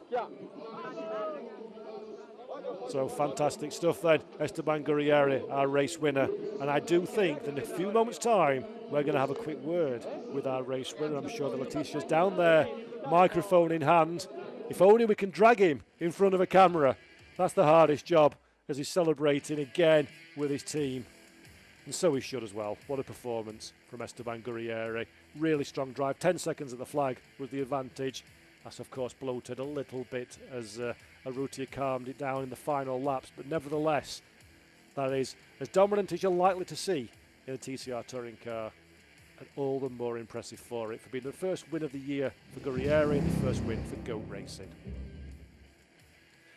So fantastic stuff then. Esteban Guerrieri, our race winner. And I do think that in a few moments' time, we're going to have a quick word with our race winner. I'm sure that Letitia's down there, microphone in hand. If only we can drag him in front of a camera. That's the hardest job, as he's celebrating again with his team. And so he should as well. What a performance from Esteban Guerrieri. Really strong drive. 10 seconds at the flag was the advantage. That's, of course, bloated a little bit as Arrutia calmed it down in the final laps. But nevertheless, that is as dominant as you're likely to see in a TCR touring car. And all the more impressive for it, for being the first win of the year for Guerrieri and the first win for Goat Racing.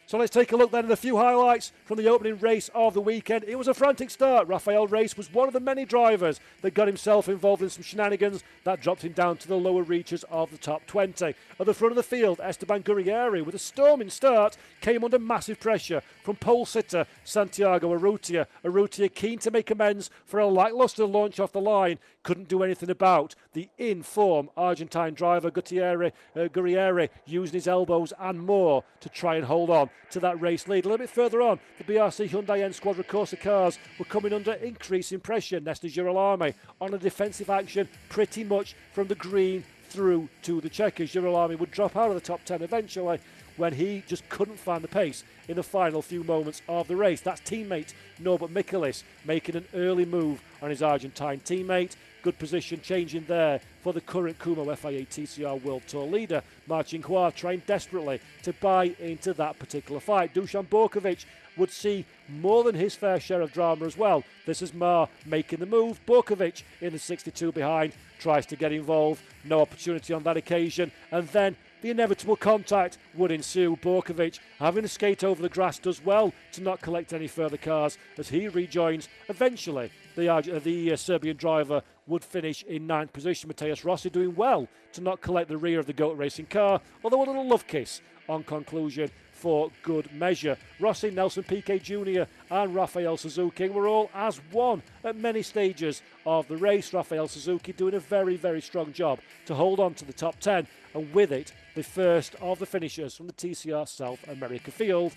So let's take a look then at a few highlights from the opening race of the weekend. It was a frantic start. Rafael Reis was one of the many drivers that got himself involved in some shenanigans that dropped him down to the lower reaches of the top 20. At the front of the field, Esteban Guerrieri, with a storming start, came under massive pressure from pole sitter Santiago Arrutia. Arrutia keen to make amends for a lacklustre launch off the line. Couldn't do anything about the in-form Argentine driver Guerrieri using his elbows and more to try and hold on to that race lead. A little bit further on, the BRC Hyundai N Squadra Corsa cars were coming under increasing pressure. Nesta Girolami on a defensive action pretty much from the green through to the checkers. Girolami would drop out of the top 10 eventually when he just couldn't find the pace in the final few moments of the race. That's teammate Norbert Michaelis making an early move on his Argentine teammate. Good position changing there for the current Kumho FIA TCR World Tour leader, Marcin Hua, trying desperately to buy into that particular fight. Dusan Borkovic would see more than his fair share of drama as well. This is Mar making the move. Borkovic in the 62 behind, tries to get involved. No opportunity on that occasion. And then the inevitable contact would ensue. Borkovic, having to skate over the grass, does well to not collect any further cars as he rejoins. Eventually, the Serbian driver would finish in 9th position. Matthias Rossi doing well to not collect the rear of the Goat Racing car, although a little love kiss on conclusion for good measure. Rossi, Nelson Piquet Jr. and Rafael Suzuki were all as one at many stages of the race. Rafael Suzuki doing a very, very strong job to hold on to the top 10, and with it, the first of the finishers from the TCR South America field.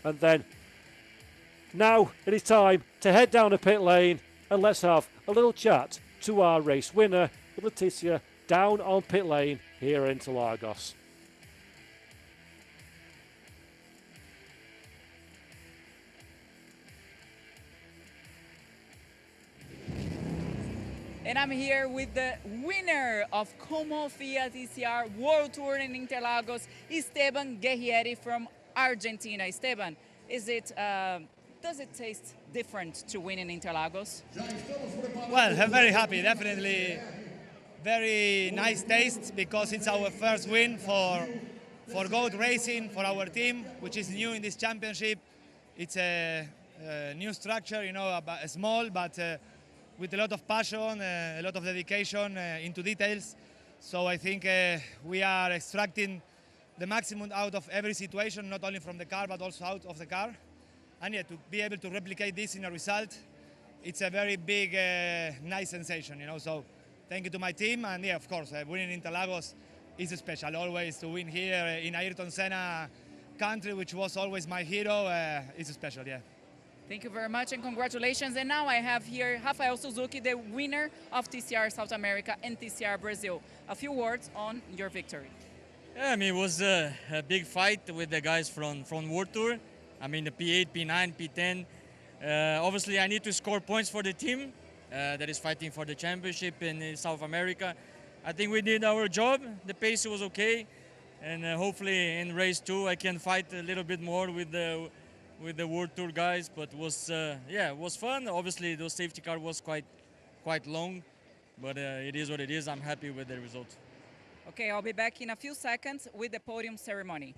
And then, now it is time to head down a pit lane and let's have a little chat to our race winner with Leticia down on pit lane here in Interlagos. and I'm here with the winner of Kumho FIA TCR World Tour in Interlagos, Esteban Guerrieri from Argentina. Esteban, does it taste different to win in Interlagos? Well, I'm very happy, definitely very nice taste because it's our first win for goat racing for our team, which is new in this championship. It's a new structure, you know, small, but with a lot of passion, a lot of dedication into details. So I think we are extracting the maximum out of every situation, not only from the car, but also out of the car. And yeah, to be able to replicate this in a result, it's a very big, nice sensation, you know. So thank you to my team, and yeah, of course, winning Interlagos is special. Always to win here in Ayrton Senna country, which was always my hero, is special, yeah. Thank you very much and congratulations. And now I have here Rafael Suzuki, the winner of TCR South America and TCR Brazil. A few words on your victory. Yeah, I mean, it was a big fight with the guys from World Tour. I mean, the P8, P9, P10. Obviously, I need to score points for the team that is fighting for the championship in South America. I think we did our job. The pace was okay. And hopefully in race 2, I can fight a little bit more with the World Tour guys. But it was fun. Obviously, the safety car was quite long. But it is what it is. I'm happy with the result. Okay, I'll be back in a few seconds with the podium ceremony.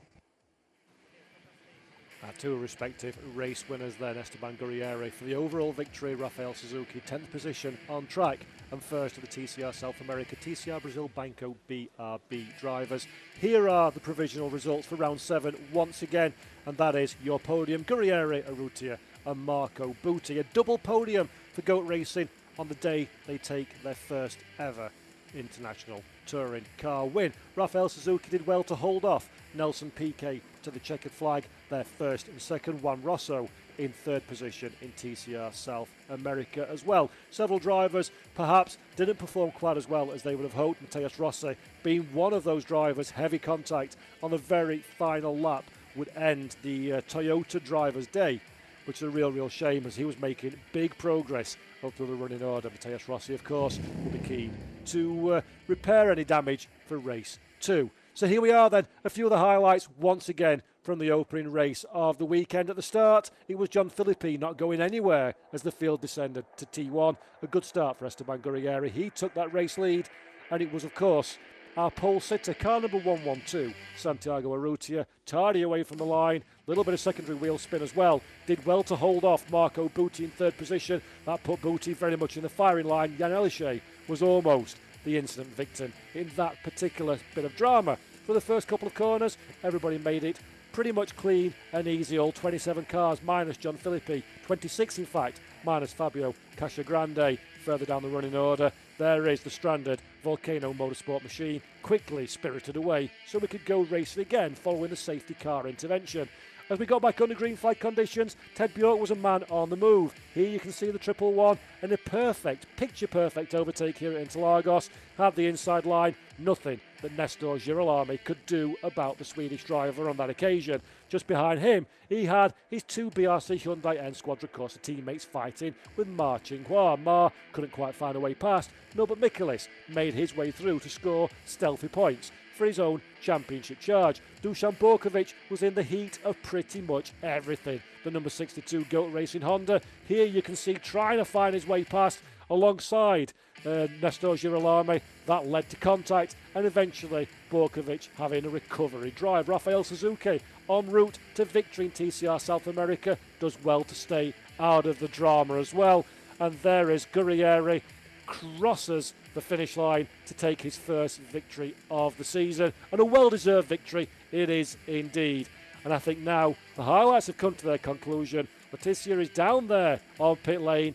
Our two respective race winners then, Esteban Guerrieri for the overall victory, Rafael Suzuki 10th position on track and first of the TCR South America, TCR Brazil Banco BRB drivers. Here are the provisional results for round 7 once again, and that is your podium, Guerrieri, Urrutia and Marco Butti. A double podium for goat racing on the day they take their first ever international touring car win. Rafael Suzuki did well to hold off Nelson Piquet to the checkered flag, their first and second. Juan Rosso in third position in TCR South America as well. Several drivers perhaps didn't perform quite as well as they would have hoped. Matheus Rossi being one of those drivers. Heavy contact on the very final lap would end the Toyota driver's day, which is a real shame as he was making big progress up through the running order. Matheus Rossi, of course, will be keen to repair any damage for race 2. So here we are then, a few of the highlights once again from the opening race of the weekend. At the start, it was John Philippi not going anywhere as the field descended to T1. A good start for Esteban Guerrieri. He took that race lead, and it was, of course, our pole sitter, car number 112, Santiago Urrutia, tardy away from the line. A little bit of secondary wheel spin as well. Did well to hold off Marco Butti in third position. That put Butti very much in the firing line. Jan Elishay was almost the incident victim in that particular bit of drama. For the first couple of corners, everybody made it pretty much clean and easy. All 27 cars minus John Philippi, 26 in fact, minus Fabio Casagrande. Further down the running order, there is the stranded Volcano Motorsport machine, quickly spirited away so we could go racing again following the safety car intervention. As we got back under green flag conditions, Ted Bjork was a man on the move. Here you can see the 111 and a perfect, picture-perfect overtake here at Interlagos. Had the inside line, nothing that Nestor Girolami could do about the Swedish driver on that occasion. Just behind him, he had his two BRC Hyundai N Squadra Corsa teammates fighting with Ma Qinghua. Ma couldn't quite find a way past. Norbert Mikulis made his way through to score stealthy points for his own championship charge. Dusan Borkovic was in the heat of pretty much everything. The number 62 Goat Racing Honda, here you can see trying to find his way past alongside Nestor Girolami. That led to contact and eventually Borkovic having a recovery drive. Rafael Suzuki en route to victory in TCR South America does well to stay out of the drama as well. And there is Guerrieri, crosses the finish line to take his first victory of the season, and a well-deserved victory it is indeed. And I think now the highlights have come to their conclusion. Leticia is down there on pit lane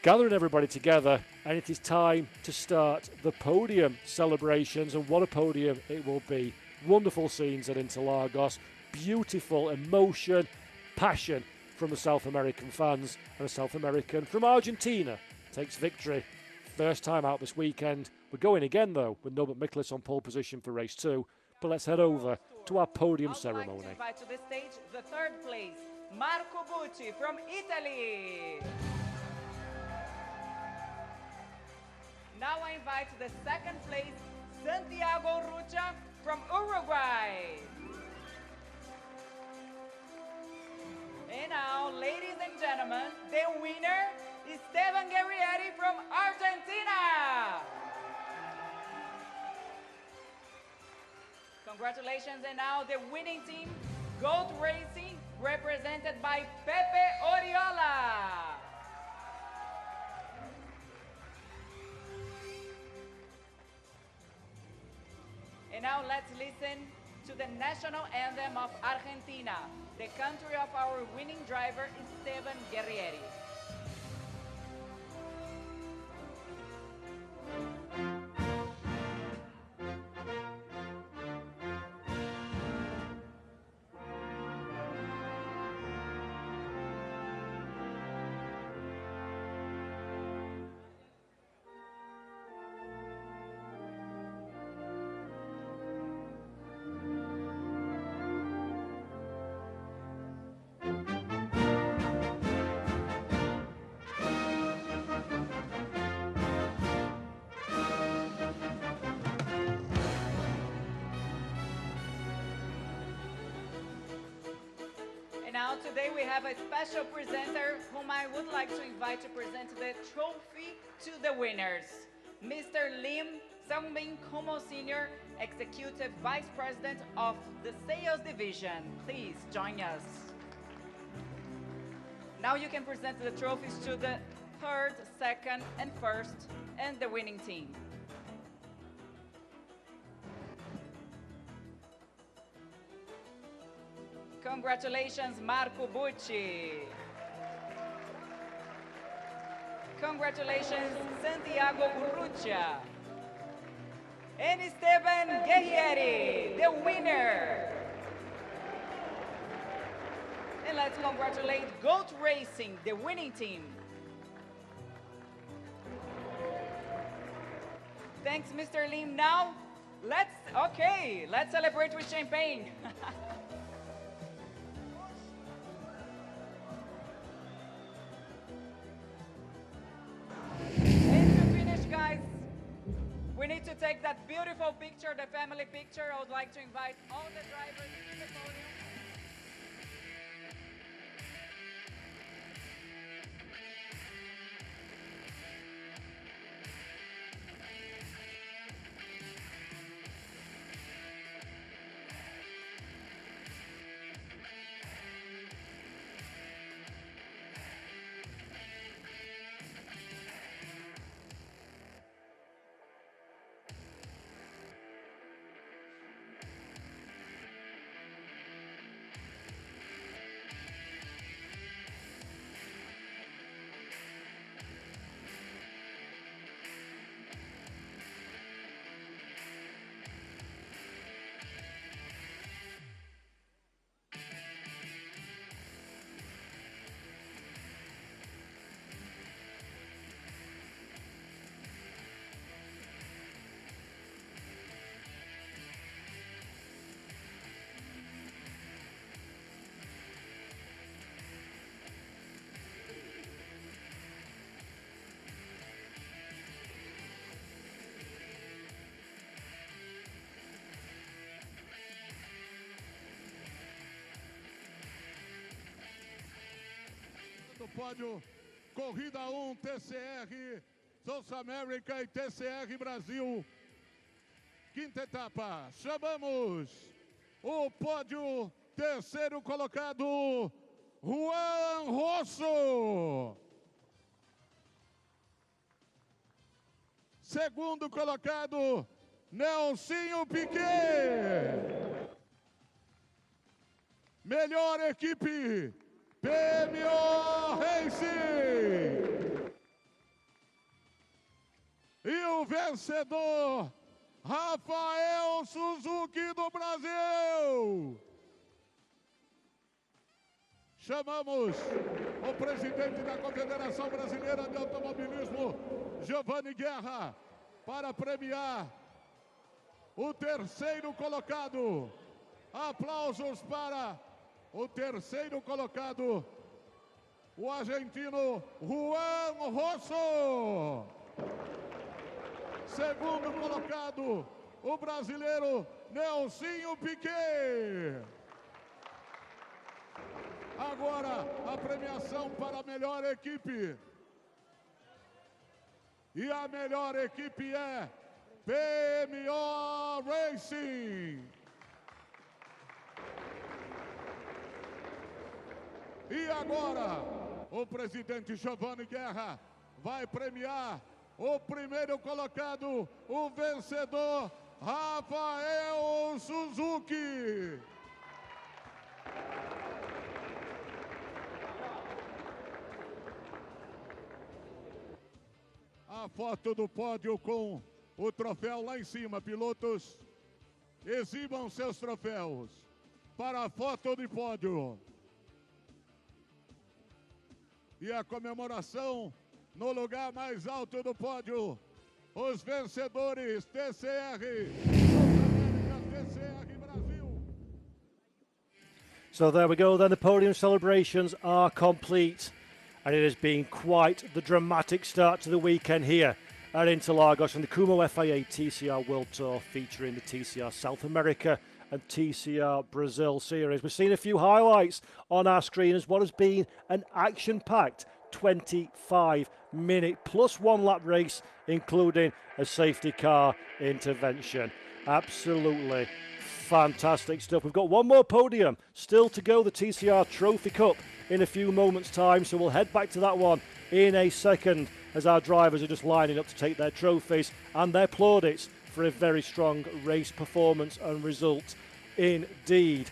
gathering everybody together, and it is time to start the podium celebrations. And what a podium it will be. Wonderful scenes at Interlagos, beautiful emotion, passion from the South American fans, and a South American from Argentina takes victory. First time out this weekend. We're going again though with Norbert Mikulis on pole position for race 2. But let's head over to our podium ceremony. Like to invite to the stage the third place, Marco Butti from Italy. Now I invite the second place, Santiago Rucha from Uruguay. And now, ladies and gentlemen, the winner is Esteban Guerrieri from Argentina. Congratulations, and now the winning team, Goat Racing, represented by Pepe Oriola. And now let's listen to the national anthem of Argentina, the country of our winning driver, Esteban Guerrieri. Now today we have a special presenter whom I would like to invite to present the trophy to the winners. Mr. Lim Songbin Kumho Sr., Executive Vice President of the Sales Division. Please join us. Now you can present the trophies to the third, second, and first, and the winning team. Congratulations, Marco Bucci. Congratulations, Santiago Urrutia. And Esteban Guerrieri, the winner. And let's congratulate Goat Racing, the winning team. Thanks, Mr. Lim. Now, let's celebrate with champagne. We need to take that beautiful picture, the family picture. I would like to invite all the drivers to the podium. Pódio, Corrida 1, TCR, South America e TCR Brasil. Quinta etapa, chamamos o pódio, terceiro colocado, Juan Rosso. Segundo colocado, Nelsinho Piquet. Melhor equipe, PMO Racing. E o vencedor, Rafael Suzuki do Brasil. Chamamos o presidente da Confederação Brasileira de Automobilismo, Giovanni Guerra, para premiar o terceiro colocado. Aplausos para o terceiro colocado, o argentino Juan Rosso. Segundo colocado, o brasileiro Nelsinho Piquet. Agora a premiação para a melhor equipe. E a melhor equipe é PMO Racing. E agora, o presidente Giovanni Guerra vai premiar o primeiro colocado, o vencedor, Rafael Suzuki. A foto do pódio com o troféu lá em cima. Pilotos, exibam seus troféus para a foto de pódio. E a comemoração no lugar mais alto do pódio. Os vencedores TCR, TCR Brasil. So there we go then, the podium celebrations are complete. And it has been quite the dramatic start to the weekend here at Interlagos and the Kumho FIA TCR World Tour, featuring the TCR South America and TCR Brazil series. We've seen a few highlights on our screen as what has been an action-packed 25-minute plus one lap race, including a safety car intervention. Absolutely fantastic stuff. We've got one more podium still to go, the TCR Trophy Cup, in a few moments' time, so we'll head back to that one in a second as our drivers are just lining up to take their trophies and their plaudits for a very strong race performance and result indeed.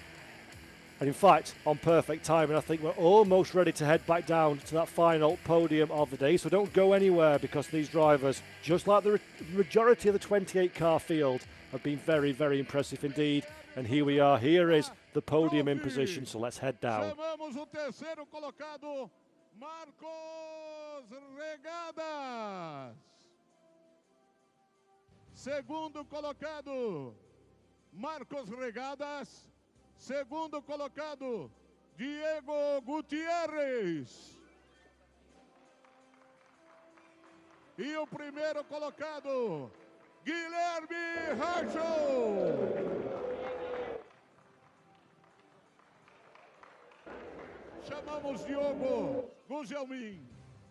And in fact, on perfect timing, I think we're almost ready to head back down to that final podium of the day. So don't go anywhere, because these drivers, just like the majority of the 28-car field, have been very, very impressive indeed. And here we are. Here is the podium in position, so let's head down. Chamamos o terceiro colocado, Marcos Regadas. Segundo colocado, Marcos Regadas. Segundo colocado, Diego Gutierrez. E o primeiro colocado, Guilherme Rachel. Chamamos Diogo Gugelmin,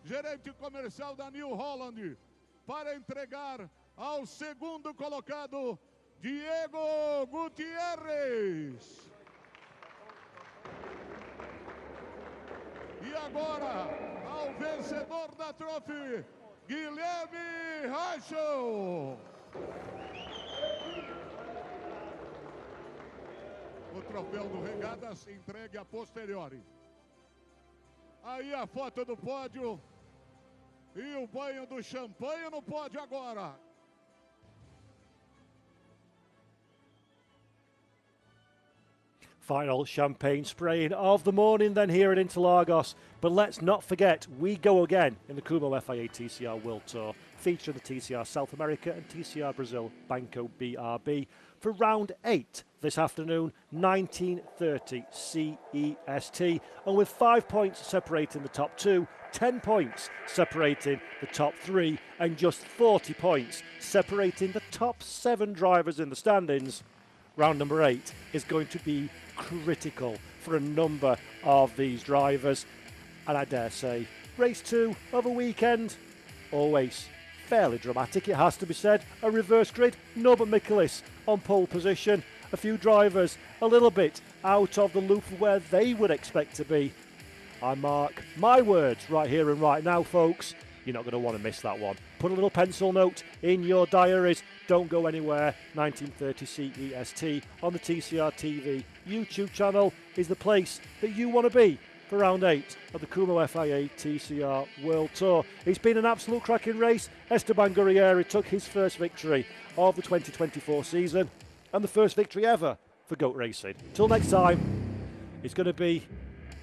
gerente comercial da New Holland, para entregar ao segundo colocado, Diego Gutierrez. E agora, ao vencedor da Trophy, Guilherme Rachel. O troféu do Regadas entregue a posteriori. Aí a foto do pódio e o banho do champanhe no pódio agora. Final champagne spraying of the morning then here at Interlagos. But let's not forget, we go again in the Kumho FIA TCR World Tour, featuring the TCR South America and TCR Brazil Banco BRB for round 8 this afternoon, 19:30 CEST. And with 5 points separating the top 2, 10 points separating the top 3, and just 40 points separating the top 7 drivers in the standings, round number 8 is going to be critical for a number of these drivers. And I dare say, race 2 of a weekend, always fairly dramatic, it has to be said. A reverse grid, Norbert Michaelis on pole position. A few drivers a little bit out of the loop of where they would expect to be. I mark my words right here and right now, folks. You're not going to want to miss that one. Put a little pencil note in your diaries. Don't go anywhere. 19:30 CEST on the TCR TV YouTube channel is the place that you want to be for round 8 of the Kumho FIA TCR World Tour. It's been an absolute cracking race. Esteban Gurrieri took his first victory of the 2024 season and the first victory ever for GOAT Racing. Till next time, it's going to be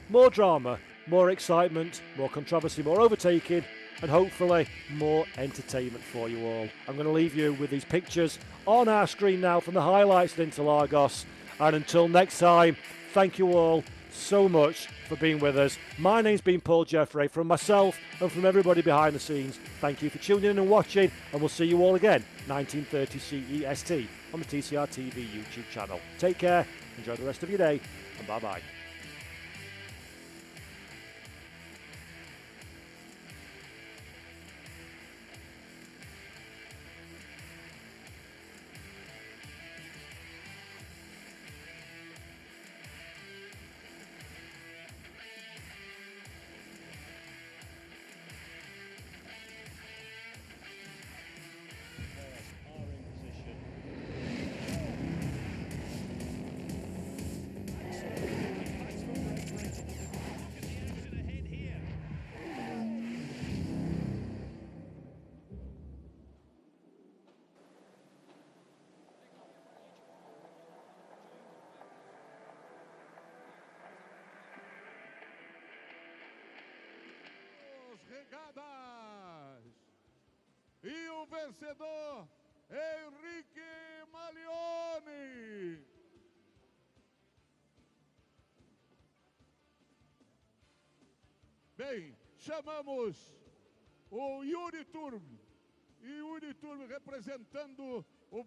more drama, more excitement, more controversy, more overtaking, and hopefully more entertainment for you all. I'm going to leave you with these pictures on our screen now from the highlights at Interlagos. And until next time, thank you all so much for being with us. My name's been Paul Jeffrey. From myself and from everybody behind the scenes, thank you for tuning in and watching, and we'll see you all again 19:30 CEST on the TCR TV YouTube channel. Take care, enjoy the rest of your day, and bye-bye. Regadas. E o vencedor, Henrique Malioni. Bem, chamamos o Yuri Turbi. E Yuri Turbi representando o